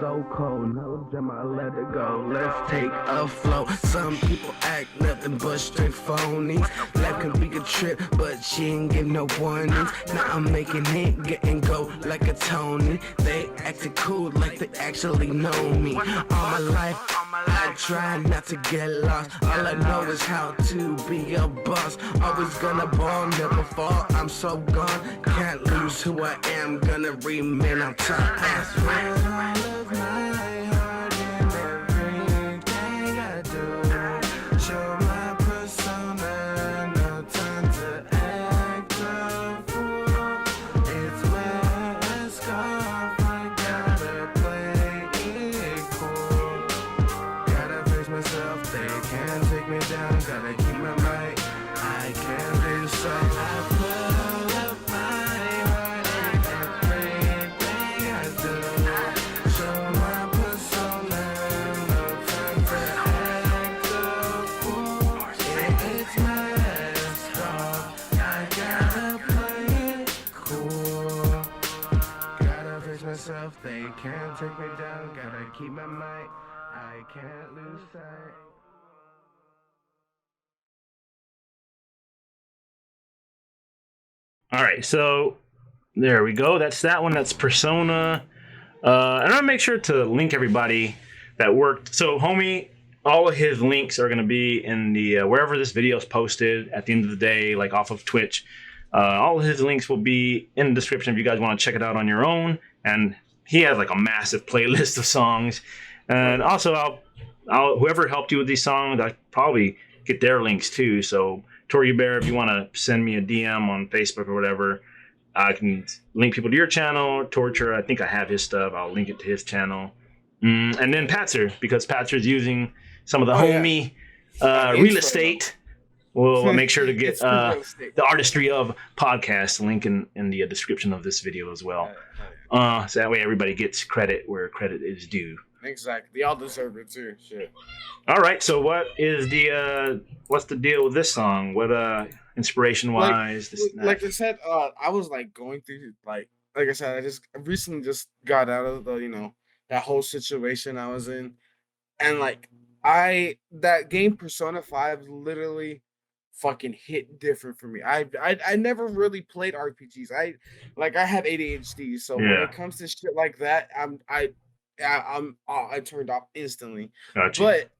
So cold, no jam, I let it go. Let's take a flow. Some people act nothing but straight phony. Life can be a trip, but she ain't give no warnings. Now I'm making it, getting go like a Tony. They acting cool like they actually know me. All my life, I try not to get lost. All I know is how to be a boss. Always gonna ball, never fall. I'm so gone, can't lose who I am. Gonna remain on top. That's right. My heart and everything I do. Show my persona, no time to act a fool. It's my scarf, I gotta play it cool. Gotta face myself, they can't take me down. Gotta keep my mic, I can't lose sight. I put up my heart and everything I do. They can't take me down, gotta keep my mic, I can't lose sight. All right, so there we go. That's that one. That's Persona. And I'm gonna make sure to link everybody that worked. So, Homie, all of his links are gonna be in the wherever this video is posted at the end of the day, like off of Twitch. All of his links will be in the description if you guys want to check it out on your own. And he has like a massive playlist of songs. And also, I'll whoever helped you with these songs, I'll probably get their links too. So, Tori Bear, if you want to send me a DM on Facebook or whatever, I can link people to your channel. Torture, I think I have his stuff. I'll link it to his channel. And then Patzer, because Patzer's using some of the Homie real estate. We'll make sure to get the artistry of podcast link in the description of this video as well. So that way everybody gets credit where credit is due. Exactly. Y'all deserve it too. Shit. All right. So what's the deal with this song? What inspiration wise? Like I said, I was like going through like I said, I recently just got out of the that whole situation I was in, and like that game Persona 5 literally fucking hit different for me. I never really played RPGs. I have ADHD, so when Yeah, it comes to shit like that, I turned off instantly. got you. But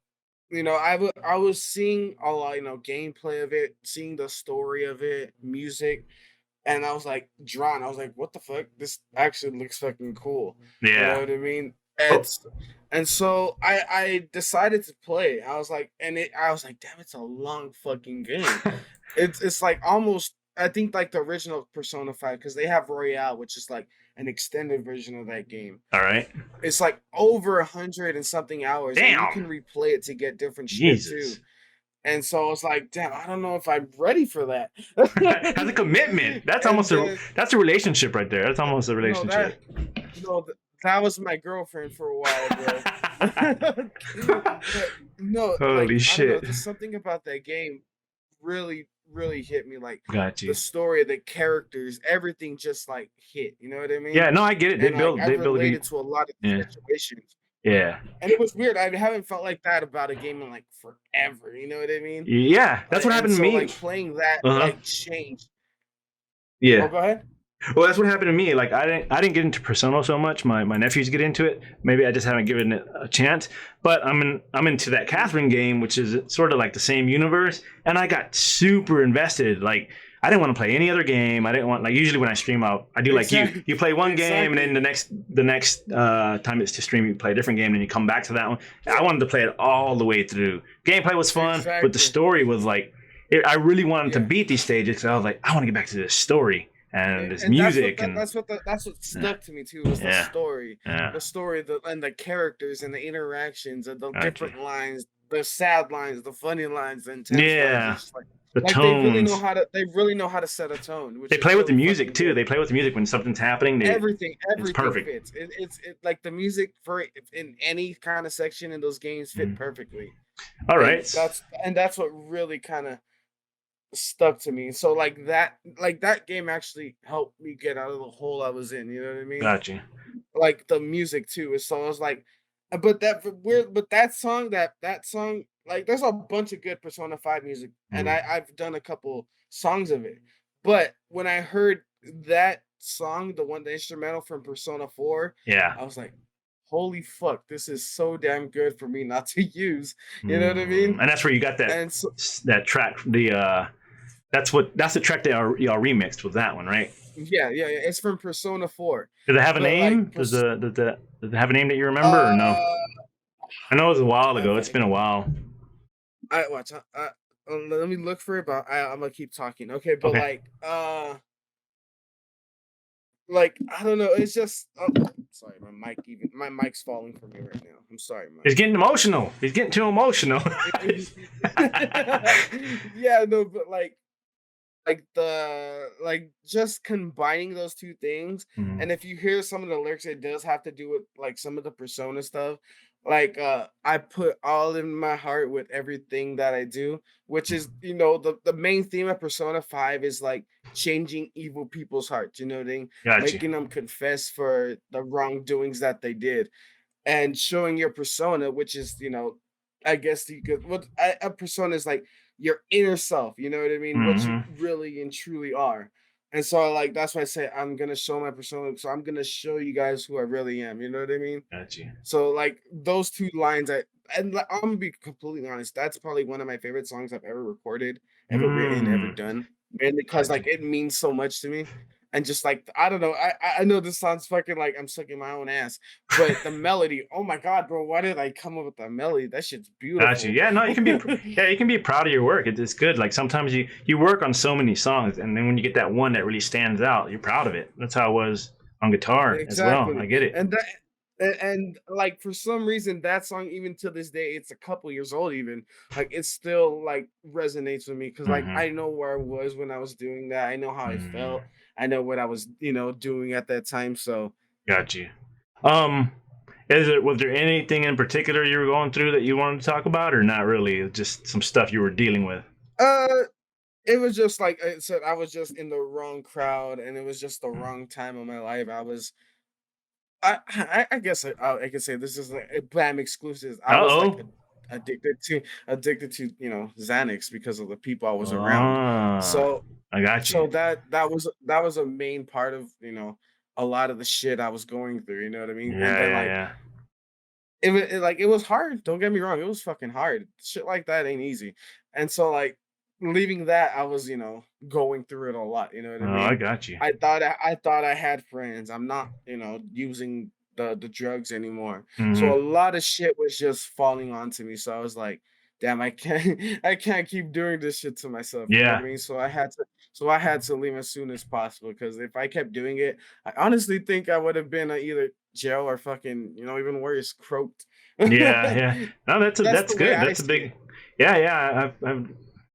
I was seeing a lot, gameplay of it, seeing the story of it, music, and I was like drawn. I was like, what the fuck? This actually looks fucking cool. You know Yeah. what I mean? Oh, And so I decided to play. I was like, damn, it's a long fucking game. It's like almost, I think, like the original Persona 5, because they have Royale, which is like an extended version of that game. all right. It's like over 100 and something hours, and you Damn. can replay it to get different shit too. Jesus. And so I was like, damn, I don't know if I'm ready for that. That's a commitment. That's And almost then, that's a relationship right there. That's almost a no, relationship. that was my girlfriend for a while, bro. But no, Holy like, I don't know, shit. just something about that game really, really hit me. Like Got you. the story, the characters, everything just like hit. You know what I mean? Yeah, no, I get it. And like I they build a related good. to a lot of Yeah. situations. Yeah. And it was weird. I haven't felt like that about a game in like forever. You know what I mean? Yeah, that's what And happened to so me. like playing that Uh-huh. like changed. Oh, Yeah. go ahead. Well, that's what happened to me. Like I didn't get into Persona so much. My nephews get into it. Maybe I just haven't given it a chance. But I'm into that Catherine game, which is sort of like the same universe, and I got super invested. Like I didn't want to play any other game. I didn't want, like, usually when I stream out, I do like Exactly. you play one game, and Exactly. then the next time it's to stream, you play a different game, and you come back to that one. I wanted to play it all the way through. Gameplay was fun, but the Exactly. story was like, I really wanted to Yeah. beat these stages. So I was like, I want to get back to this story and this And music that's what stuck to me too, was the yeah. story, Yeah. and the characters and the interactions and the Gotcha. different lines, the sad lines, the funny lines, the intense Yeah. lines. It's just The like tones. they really know how to set a tone. Which They is play with the really music fucking too. good. They play with the music when something's happening. Everything perfect. fits. Like the music for in any kind of section in those games fit perfectly. All And right. that's what really kind of stuck to me. So like that game actually helped me get out of the hole I was in. You know what I mean? Gotcha. Like the music too. So I was like, but that song, like there's a bunch of good Persona 5 music, and I've done a couple songs of it. But when I heard that song, the instrumental from Persona 4, Yeah. I was like, holy fuck, this is so damn good for me not to use. You know what I mean? And that's where you got that And so, that track. That's the track that y'all remixed with that one, right? yeah, it's from Persona 4. Does it have a But name? like, Does it have a name that you remember or no? I know it was a while ago. It's been a while. I watch. Let me look for it, but I'm gonna keep talking. Okay, but Okay. like I don't know. It's just. Oh, sorry, my mic's falling for me right now. I'm sorry, He's Mike. getting emotional. He's getting too emotional. Yeah, no, but like just combining those two things, Mhm. and if you hear some of the lyrics, it does have to do with like some of the Persona stuff. Like I put all in my heart with everything that I do, which is the main theme of Persona 5 is like changing evil people's hearts, what I mean? Gotcha. Making them confess for the wrongdoings that they did, and showing your persona, which is, I guess you could, a persona is like your inner self, you know what I mean? What you really and truly are. And so, like, that's why I say I'm gonna show my persona. So I'm gonna show you guys who I really am. You know what I mean? Gotcha. So, like, those two lines, I'm gonna be completely honest. That's probably one of my favorite songs I've ever recorded, ever written, ever done. Mainly because like it means so much to me. And just like I don't know, I know this sounds fucking like I'm sucking my own ass, but the melody, oh my god, bro, why did I come up with that melody? That shit's beautiful. Gotcha. Yeah, no, you can be proud of your work. It's good. Like sometimes you work on so many songs, and then when you get that one that really stands out, you're proud of it. That's how it was on guitar as well. I get it. And like for some reason that song, even to this day, it's a couple years old, even like it still like resonates with me because like I know where I was when I was doing that. I know how I felt. I know what I was doing at that time. So got you. Was there anything in particular you were going through that you wanted to talk about, or not really? Just some stuff you were dealing with. it was just like I said, I was just in the wrong crowd, and it was just the wrong time of my life. I guess I can say this is like a BAM exclusive. I was like Uh-oh. addicted to Xanax because of the people I was around. Ah, So I got you. that was a main part of a lot of the shit I was going through. You know what I mean? And Yeah, then yeah, like yeah. it was hard. Don't get me wrong, it was fucking hard. Shit like that ain't easy. And so like leaving that, I was going through it a lot. You know what I Oh, I mean? got you. I thought I had friends. I'm not using the drugs anymore. So Hmm. a lot of shit was just falling onto me. So I was like, damn, I can't I can't keep doing this shit to myself. You know what I Yeah, mean? So I had to leave as soon as possible because if I kept doing it, I honestly think I would have been either jail or fucking, even worse, croaked. yeah, yeah. No, That's that's the way good. I That's a see big. it. Yeah, yeah.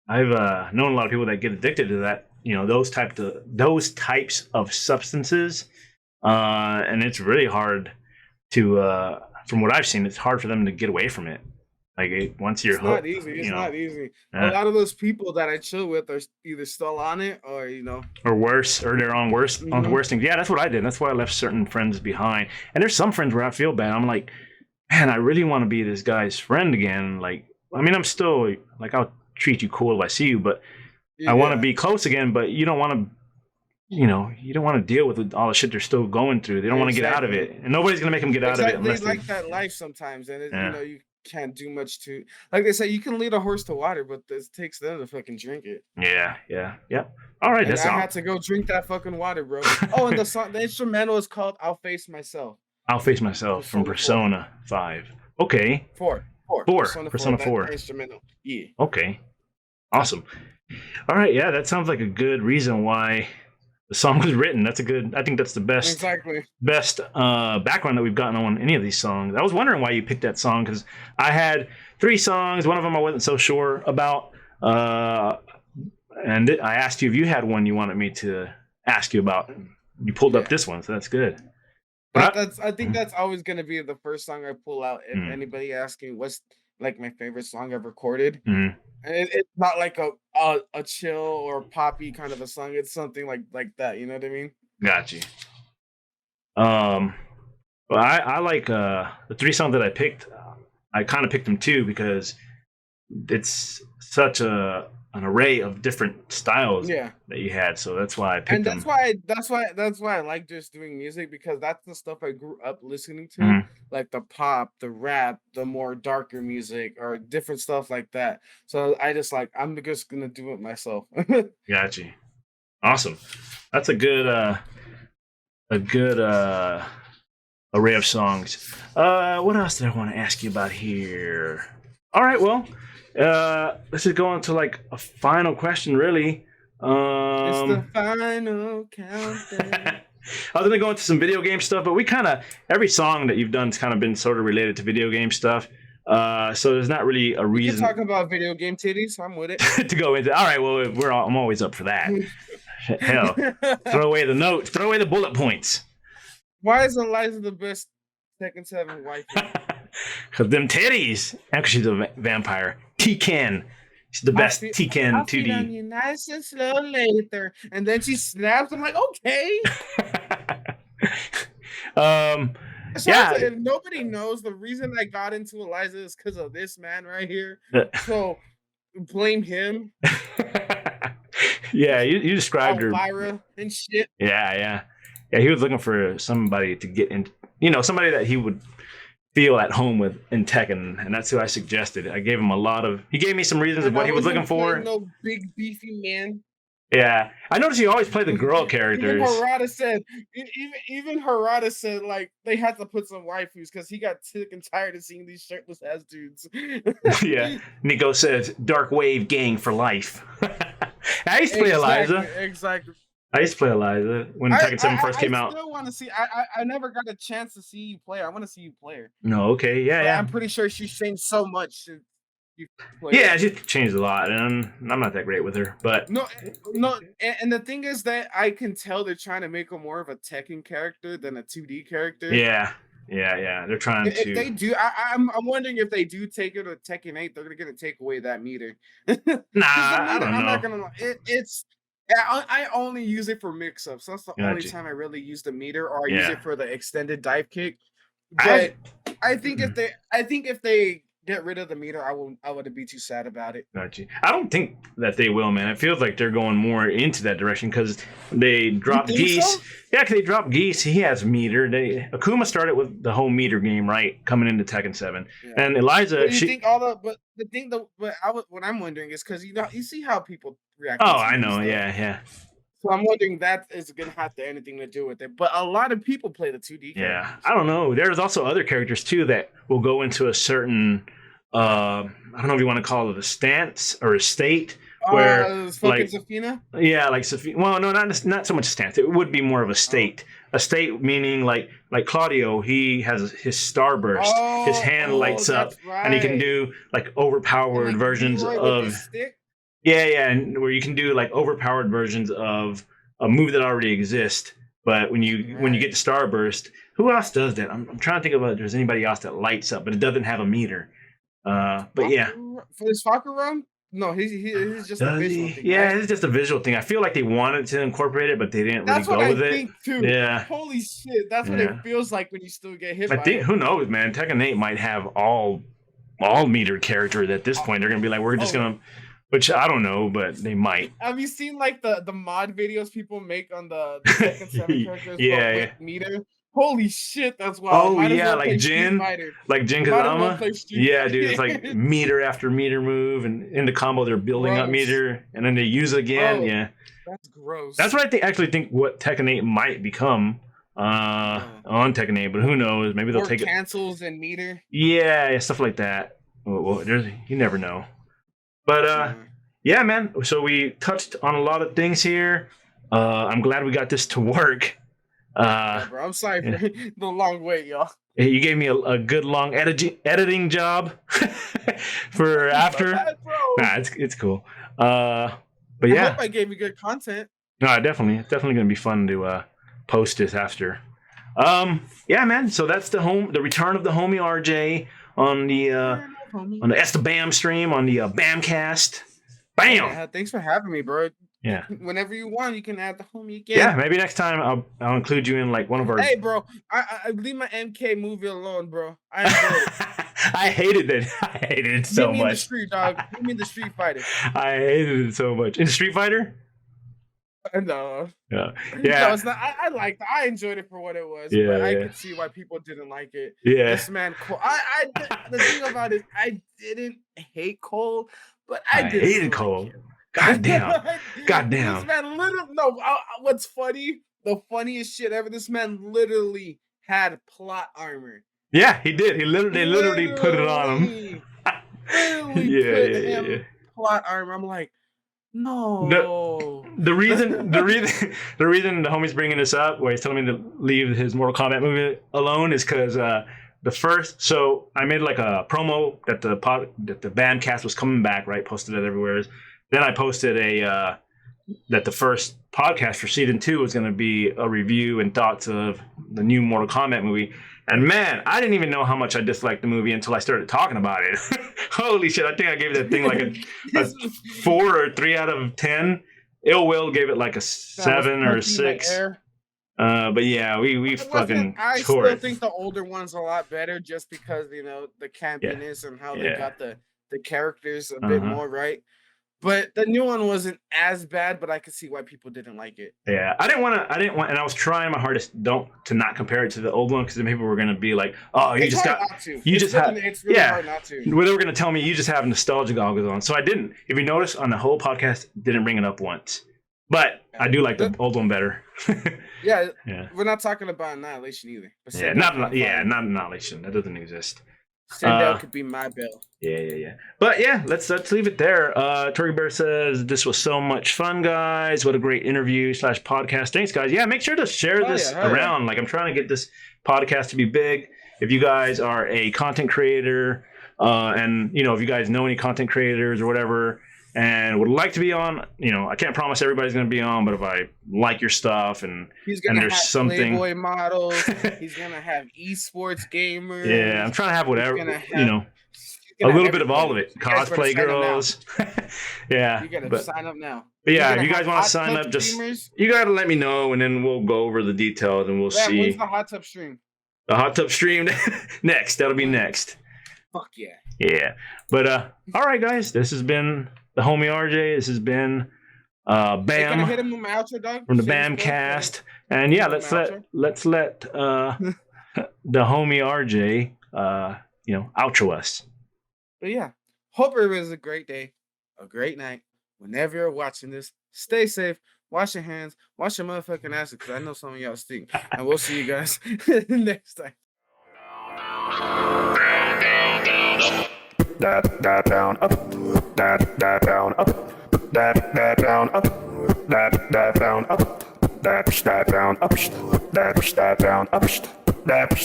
I've known a lot of people that get addicted to that. Those types of substances, and it's really hard to. From what I've seen, it's hard for them to get away from it. Like once you're It's not hooked, easy. It's not easy. A yeah, lot of those people that I chill with are either still on it or or worse, or they're on mhm. worse things. Yeah, that's what I did. That's why I left certain friends behind. And there's some friends where I feel bad. I'm like, man, I really want to be this guy's friend again. Like, I mean, I'm still like, I'll treat you cool if I see you, but I want to Yeah, be close again. But you don't want to, you don't want to deal with all the shit they're still going through. They don't want to get out of exactly. it, and nobody's gonna make them get out of it Exactly, unless they, like that life sometimes, and yeah, you can't do much to. Like they say, you can lead a horse to water, but it takes them to fucking drink it. yeah, yeah, yeah. All right, And that's I all. had to go drink that fucking water, bro. Oh, and the instrumental is called "I'll Face Myself." I'll face myself from Persona 4. Persona 5. Okay, 4. four. Persona 4. Persona That 4. instrumental. Yeah. Okay, awesome. All right, yeah, that sounds like a good reason why the song was written. That's a good. I think that's the Exactly. best background that we've gotten on any of these songs. I was wondering why you picked that song because I had three songs. One of them I wasn't so sure about, and I asked you if you had one you wanted me to ask you about. You pulled up Yeah. this one, so that's good. That But that's I think that's always gonna be the first song I pull out if mm, anybody asks me what's like my favorite song I've recorded. mm, And it's not like a chill or poppy kind of a song. It's something like that. You know what I mean? got you. Um, but I like the three songs that I picked. I kind of picked them too because it's such an array of different styles Yeah. that you had, so that's why I picked And them. that's why I like just doing music because that's the stuff I grew up listening to, Mhm. like the pop, the rap, the more darker music, or different stuff like that. So I just like I'm just gonna do it myself. Got you. Awesome. That's a good array of songs. What else did I want to ask you about here? All right, well, let's just go on to like a final question, really. It's the Um, final countdown. I was gonna go into some video game stuff, but we kind of every song that you've done's kind of been sort of related to video game stuff. So there's not really a We can reason talk about video game titties. I'm with it. to go into. All right, well, I'm always up for that. Hell, throw away the notes, throw away the bullet points. Why is Eliza the best Tekken 7 waifu? Cause them titties. Actually, she's a vampire. T-Ken. She's the best T-Ken I'll feed on 2D. you nice and slow later. And then she snaps. I'm like, okay. um, So yeah. if nobody knows, the reason I got into Eliza is because of this man right here. So blame him, Yeah, you described her. Elvira, and shit. Yeah, yeah. Yeah, he was looking for somebody to get in, somebody that he would feel at home with in Tekken, and that's who I suggested. I gave him he gave me some reasons of And what I he was looking wasn't for. playing no big beefy man. Yeah, I noticed you always play the girl Even characters. Harada said, even Harada said, like they had to put some waifus because he got sick and tired of seeing these shirtless ass dudes. Yeah, Nico says Dark Wave Gang for life. I used to play Eliza. Exactly. I used to play Eliza when Tekken 7 first came out. I still want to see. I never got a chance to see you play. I want to see you play her. No, okay, yeah, But yeah. I'm pretty sure she's changed so much since you played. Yeah, her. she changed a lot, and I'm not that great with her. But No, and the thing is that I can tell they're trying to make her more of a Tekken character than a 2D character. yeah, they're trying If to. they do, I'm wondering if they do take it to Tekken 8, they're gonna take away that meter. Nah, 'Cause I don't I'm not know. gonna lie. It's I only use it for mix-ups. That's the only Gotcha. time I really use the meter, or I use Yeah. it for the extended dive kick. But I think if they get rid of the meter, I wouldn't be too sad about it. Gotcha. I don't think that they will, man. It feels like they're going more into that direction because they dropped think Geese. so? Yeah, because they dropped Geese. He has meter. Akuma started with the whole meter game, right? Coming into Tekken 7. Yeah. And Eliza, But you think all the but the thing that what I'm wondering is because you see how people react. oh, to I TV know. stuff. Yeah. So I'm wondering that is gonna have to anything to do with it. But a lot of people play the 2D. Yeah. characters. I don't know. There's also other characters, too, that will go into a certain, I don't know if you want to call it a stance or a state. Where, fucking like, Zafina? yeah, like Sophia. Well, no, not so much stance. It would be more of a state. A state meaning like Claudio. He has his starburst. His hand lights up, that's right. and he can do like overpowered Like, versions Leroy with of his stick? yeah, and where you can do like overpowered versions of a move that already exists. But when you get the starburst, who else does that? I'm trying to think about if there's anybody else that lights up, but it doesn't have a meter. But yeah. For this Faku run? No, he's just a Does visual he? thing. Yeah, right? it's just a visual thing. I feel like they wanted to incorporate it, but they didn't really That's what go I with it. think too. Yeah. Holy shit, that's what Yeah. it feels like when you still get hit I by think it. who knows, man. Tekken 8 might have all meter characters at this point. They're gonna be like, we're just gonna, which I don't know, but they might. Have you seen like the mod videos people make on the Tekken 7 characters? Yeah, with meter. Holy shit, that's wild. Oh Might as yeah, well like play Street Jin, Fighter. like Jin Might as well Kazama. play Street Yeah, Fighter. dude, it's like meter after meter move, and in the combo they're building up Gross. meter, and then they use it again. Bro, Yeah, That's gross. that's what I actually think what Tekken 8 might become on Tekken 8, but who knows? Maybe they'll Or take it. cancels and meter. Yeah, stuff like that. Well, you never know. But yeah, man. So we touched on a lot of things here. I'm glad we got this to work. Yeah, bro, I'm sorry for the long wait, y'all. You gave me a good long editing job for after. Bad, bro. Nah, it's cool. But I yeah, hope I gave you good content. no, it's definitely gonna be fun to post this after. Yeah, man. So that's the return of the Homie Rjay on the esteBAM stream on the BAMcast. Bam. Yeah, thanks for having me, bro. Yeah. Whenever you want, you can add the homie again. Yeah, maybe next time I'll include you in like one of our. Hey, bro, I leave my MK movie alone, bro. I enjoyed it. I hated it. I hated it so Meet me in the much. street, dog. Meet me in the Street Fighter. I hated it so much. In Street Fighter? No, Yeah. no, it's not. I enjoyed it for what it was. Yeah, but I yeah. could see why people didn't like it. Yeah. This man, Cole. The thing about it, I didn't hate Cole, but I didn't hated like Cole. him. God damn. God damn. This man literally. No, what's funny? The funniest shit ever. This man literally had plot armor. Yeah, he did. They literally put it on him. Literally put him plot armor. I'm like, no. The reason the homie's bringing this up, where he's telling me to leave his Mortal Kombat movie alone, is because so I made like a promo that the BAMcast was coming back, right? Posted it everywhere. Then I posted that the first podcast for season 2 was going to be a review and thoughts of the new Mortal Kombat movie. And man, I didn't even know how much I disliked the movie until I started talking about it. Holy shit! I think I gave that thing like a 4 or 3 out of 10. Ill Will gave it like a 7 or 6. But yeah, we fucking I tore still it. think the older one's a lot better, just because the campiness and how they got the characters a bit more right. But the new one wasn't as bad, but I could see why people didn't like it. Yeah, I didn't want, and I was trying my hardest to not compare it to the old one, because then people were gonna be like, "Oh, you It's just hard got, not to. you It's just really- have, it's really yeah." hard not to. Well, they were gonna tell me you just have nostalgia goggles on, so I didn't. If you notice, on the whole podcast, didn't bring it up once. But I do like the old one better. Yeah, Yeah. we're not talking about Annihilation either. But Yeah, not Annihilation. That doesn't exist. Sendell could be my bill. Yeah. But yeah, let's leave it there. Turkey Bear says, this was so much fun, guys. What a great interview / podcast. Thanks, guys. Yeah, make sure to share this around. Like, I'm trying to get this podcast to be big. If you guys are a content creator, and if you guys know any content creators or whatever, and would like to be on, I can't promise everybody's going to be on, but if I like your stuff and there's something, Playboy models, he's gonna have esports gamers. yeah, I'm trying to have whatever, a a little bit of all of it. Cosplay girls. Yeah. You gotta but, sign up now. But yeah, if you guys want to sign up, you gotta let me know, and then we'll go over the details and we'll see. When's the hot tub stream? The hot tub stream next. That'll be next. Fuck yeah. Yeah. But all right, guys, this has been the Homie RJ. This has been Hey, can I hit Bam him with my outro, dog? from the Shameless plug, BAMcast. And yeah, Hit him with my let's let the Homie RJ outro us. But yeah, hope it was a great day, a great night. Whenever you're watching this, stay safe. Wash your hands. Wash your motherfucking asses, because I know some of y'all stink. And we'll see you guys next time. That down up, that down up, that down up, that down up, that down up, that down up, that down up, down down up,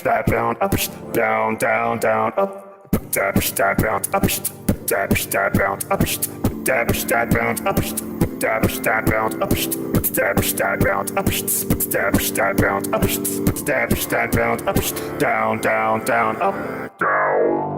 that down up, that down up, that down up, dash that down up, dash that down up, dash that down up, dash that down up, down up, down.